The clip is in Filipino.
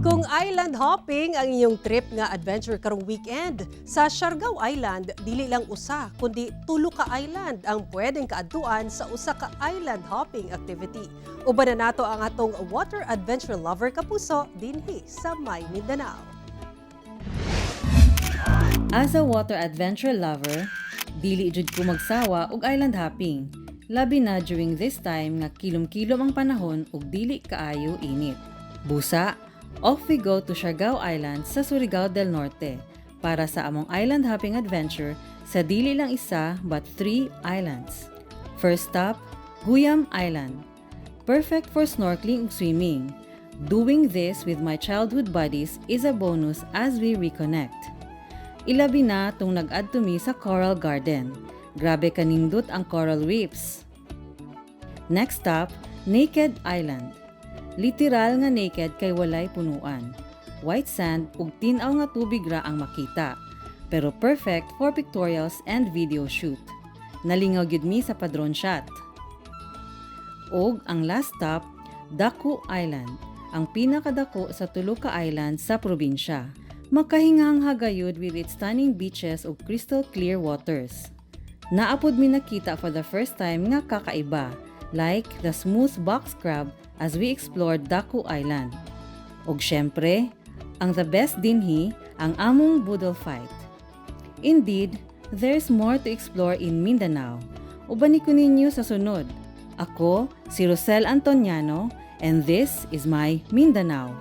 Kung island hopping ang inyong trip nga adventure karong weekend, sa Siargao Island, dili lang usa, kundi tulo ka island ang pwedeng kaadtuan sa usa ka island hopping activity. Uban na nato ang atong water adventure lover kapuso dinhi sa May Mindanao. As a water adventure lover, dili jud ko magsawa og island hopping. Labi na during this time nga kilom-kilom ang panahon ug dili kaayo init. Busa, off we go to Siargao Island sa Surigao del Norte para sa among island hopping adventure sa dili lang isa but 3 islands. First stop, Guyam Island. Perfect for snorkeling ug swimming. Doing this with my childhood buddies is a bonus as we reconnect. Ilabi na tung nag-adto mi sa Coral Garden. Grabe kanindot ang coral reefs. Next stop, Naked Island. Literal nga naked kay walay punuan. White sand ug tin-aw nga tubig ra ang makita. Pero perfect for pictorials and video shoot. Nalingaw gyud mi sa pa-drone shot. Og ang last stop, Daku Island. Ang pinakadako sa tulo ka island sa probinsya. Makahingang hagayud with its stunning beaches ug crystal clear waters. Naapod mi nakita for the first time nga kakaiba, like the smooth box crab as we explored Daku Island. Og syempre, ang the best dinhi ang among budol fight. Indeed, there's more to explore in Mindanao. Ubani ko ninyo sa sunod. Ako, si Rosel Antoniano, and this is my Mindanao.